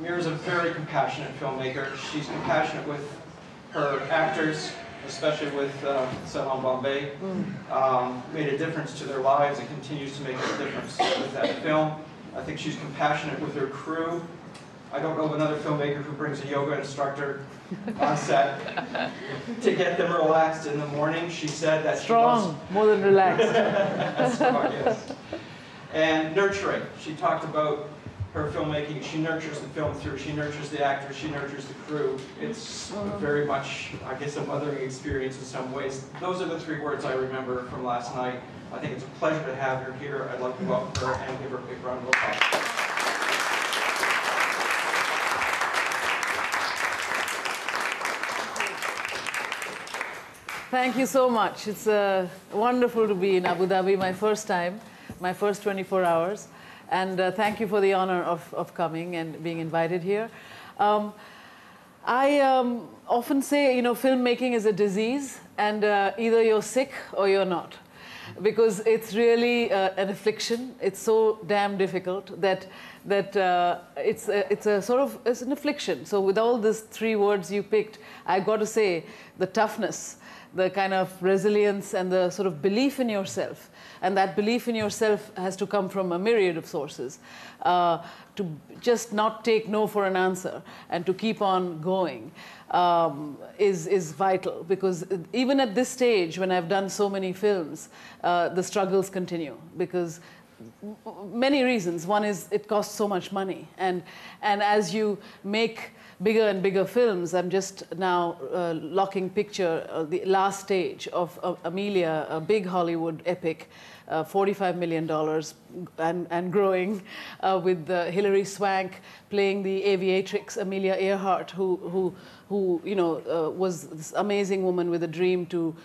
Mira's a very compassionate filmmaker. She's compassionate with her actors, especially with Salam Bombay. Made a difference to their lives and continues to make a difference with that film. I think she's compassionate with her crew. I don't know of another filmmaker who brings a yoga instructor on set to get them relaxed in the morning. She said that strong, more than relaxed. Strong, yes. And nurturing. She talked about her filmmaking. She nurtures the film through. She nurtures the actors. She nurtures the crew. It's very much, I guess, a mothering experience in some ways. Those are the three words I remember from last night. I think it's a pleasure to have her here. I'd like to welcome her and give her a big round of applause. Thank you so much. It's wonderful to be in Abu Dhabi, my first time, my first 24 hours. And thank you for the honor of coming and being invited here. I often say, you know, filmmaking is a disease, and either you're sick or you're not. Because it's really an affliction. It's so damn difficult that it's an affliction. So with all these three words you picked, I got to say the toughness, the kind of resilience, and the sort of belief in yourself. And that belief in yourself has to come from a myriad of sources. To just not take no for an answer and to keep on going is vital, because even at this stage, when I've done so many films, the struggles continue, because many reasons. One is it costs so much money, and as you make bigger and bigger films, I'm just now locking picture the last stage of Amelia, a big Hollywood epic, $45 million and growing, with Hilary Swank playing the aviatrix Amelia Earhart, who you know was this amazing woman with a dream to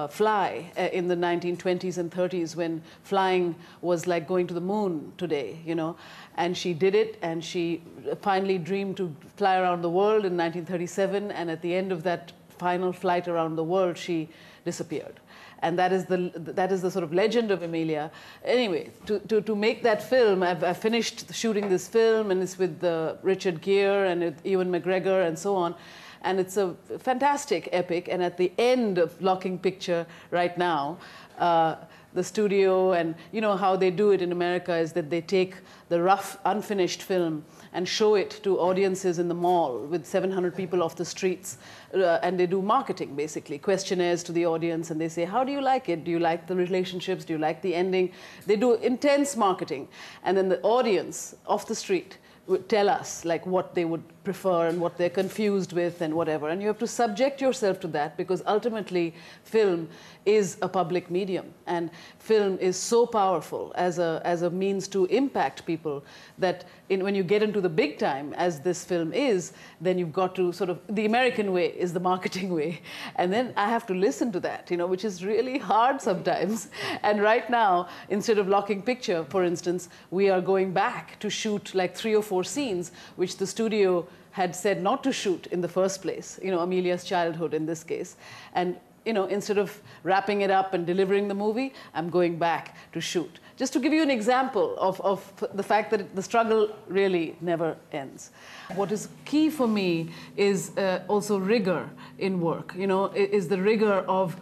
fly in the 1920s and 30s, when flying was like going to the moon today, you know. And she did it, and she finally dreamed to fly around the world in 1937, and at the end of that final flight around the world, she disappeared. And that is the sort of legend of Amelia. Anyway, to make that film, I've finished shooting this film, and it's with Richard Gere and with Ewan McGregor and so on. And it's a fantastic epic. And at the end of locking picture right now, the studio, and you know how they do it in America is that they take the rough, unfinished film and show it to audiences in the mall with 700 people off the streets. And they do marketing, basically, questionnaires to the audience, and they say, how do you like it? Do you like the relationships? Do you like the ending? They do intense marketing. And then the audience off the street would tell us like what they would prefer and what they're confused with and whatever. And you have to subject yourself to that, because ultimately film is a public medium, and film is so powerful as a means to impact people that when you get into the big time, as this film is, then you've got to sort of, the American way is the marketing way. And then I have to listen to that, you know, which is really hard sometimes. And right now, instead of locking picture, for instance, we are going back to shoot like 3 or 4 scenes, which the studio had said not to shoot in the first place, you know, Amelia's childhood in this case. And you know, instead of wrapping it up and delivering the movie, I'm going back to shoot. Just to give you an example of the fact that the struggle really never ends. What is key for me is also rigor in work, you know, is the rigor of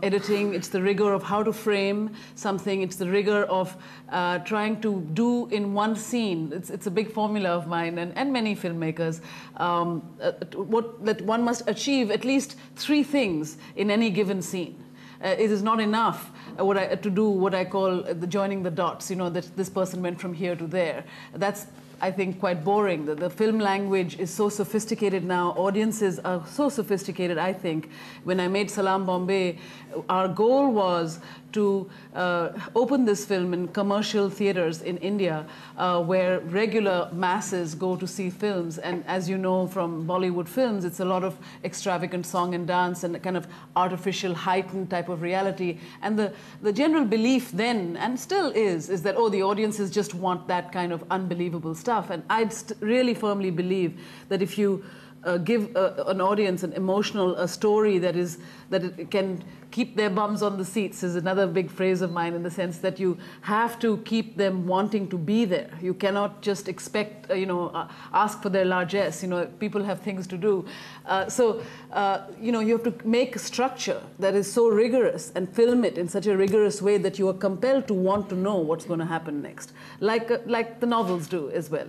editing, it's the rigor of how to frame something, it's the rigor of trying to do in one scene. It's a big formula of mine and many filmmakers, that one must achieve at least 3 things in any given scene. It is not enough to do what I call joining the dots, you know, that this person went from here to there. That's, I think, quite boring. The film language is so sophisticated now. Audiences are so sophisticated, I think. When I made Salam Bombay, our goal was to open this film in commercial theaters in India, where regular masses go to see films. And as you know from Bollywood films, it's a lot of extravagant song and dance and a kind of artificial, heightened type of reality. And the general belief then, and still is that, oh, the audiences just want that kind of unbelievable stuff. And I'd really firmly believe that if you give an audience an emotional story that it can keep their bums on the seats is another big phrase of mine, in the sense that you have to keep them wanting to be there. You cannot just expect, ask for their largesse. People have things to do. So you have to make a structure that is so rigorous and film it in such a rigorous way that you are compelled to want to know what's going to happen next, like the novels do as well.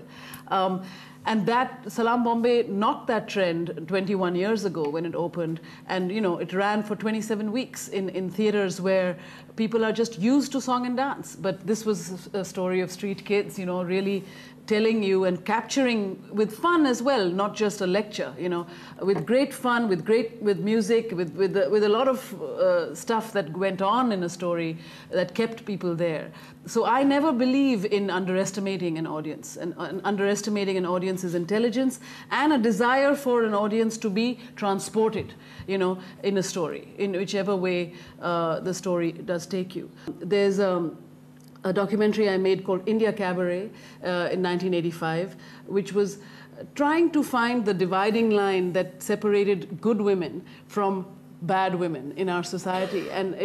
And that Salaam Bombay knocked that trend 21 years ago when it opened, and it ran for 27 weeks in theaters where people are just used to song and dance. But this was a story of street kids, really telling you and capturing with fun as well, not just a lecture, with great fun, with music, with a lot of stuff that went on in a story that kept people there. So I never believe in underestimating an audience, and underestimating an audience's intelligence and a desire for an audience to be transported, in a story, in whichever way the story does take you. There's a documentary I made called India Cabaret in 1985, which was trying to find the dividing line that separated good women from bad women in our society. And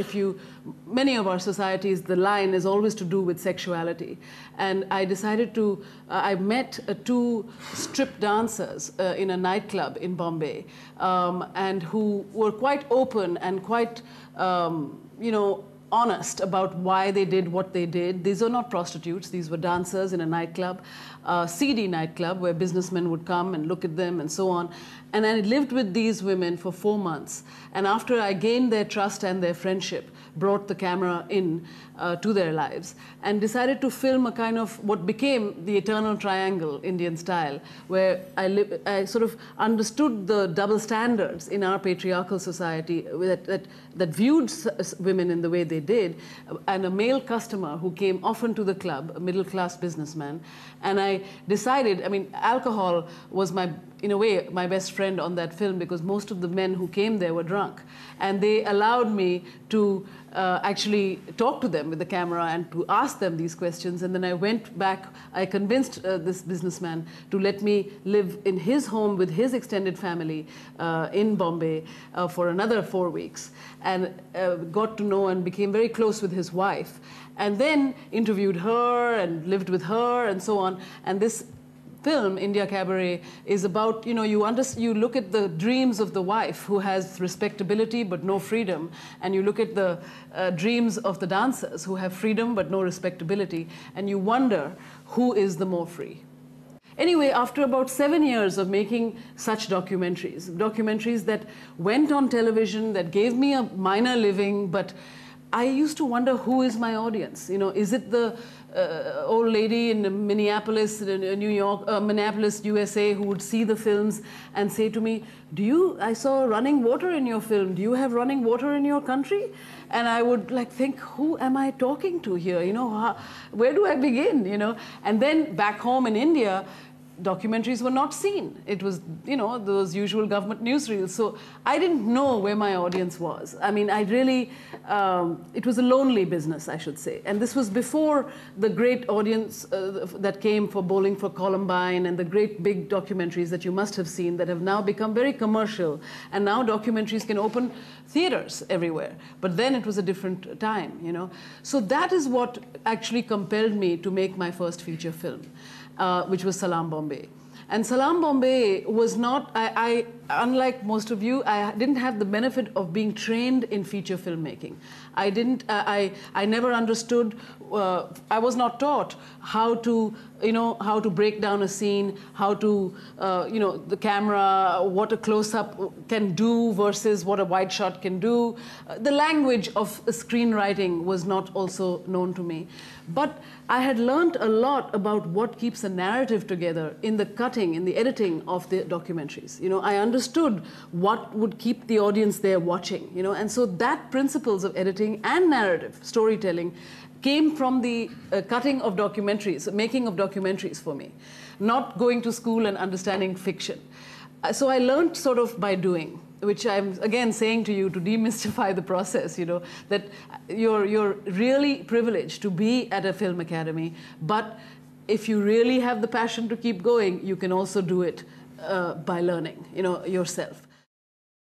many of our societies, the line is always to do with sexuality. And I decided I met two strip dancers in a nightclub in Bombay, and who were quite open and quite, honest about why they did what they did. These are not prostitutes. These were dancers in a nightclub, seedy nightclub, where businessmen would come and look at them and so on. And I lived with these women for 4 months. And after I gained their trust and their friendship, brought the camera in to their lives and decided to film a kind of what became the eternal triangle Indian style, where I sort of understood the double standards in our patriarchal society that viewed women in the way they did, and a male customer who came often to the club, a middle-class businessman. And I decided, alcohol was in a way, my best friend on that film, because most of the men who came there were drunk. And they allowed me to actually talk to them with the camera and to ask them these questions. And then I went back, I convinced this businessman to let me live in his home with his extended family in Bombay for another 4 weeks, and got to know and became very close with his wife. And then interviewed her and lived with her and so on. And this film, India Cabaret, is about, you look at the dreams of the wife who has respectability but no freedom, and you look at the dreams of the dancers who have freedom but no respectability, and you wonder who is the more free. Anyway, after about 7 years of making such documentaries that went on television, that gave me a minor living, but I used to wonder, who is my audience? Is it the old lady in Minneapolis, New York, Minneapolis, USA, who would see the films and say to me, I saw running water in your film. Do you have running water in your country? And I would think, who am I talking to here? Where do I begin? And then back home in India, documentaries were not seen. It was, those usual government newsreels. So I didn't know where my audience was. I really, it was a lonely business, I should say. And this was before the great audience that came for Bowling for Columbine and the great big documentaries that you must have seen that have now become very commercial. And now documentaries can open theaters everywhere. But then it was a different time, So that is what actually compelled me to make my first feature film, which was Salaam Bombay. And Salaam Bombay was not, unlike most of you, I didn't have the benefit of being trained in feature filmmaking. I never understood, I was not taught how to, how to break down a scene, how to, the camera, what a close-up can do versus what a wide shot can do. The language of screenwriting was not also known to me. But I had learned a lot about what keeps a narrative together in the cutting, in the editing of the documentaries. I understood what would keep the audience there watching, and so that principles of editing and narrative storytelling came from the cutting of documentaries, making of documentaries for me, not going to school and understanding fiction. So I learned sort of by doing, which I'm again saying to you to demystify the process, that you're really privileged to be at a film academy, but if you really have the passion to keep going, you can also do it by learning, yourself.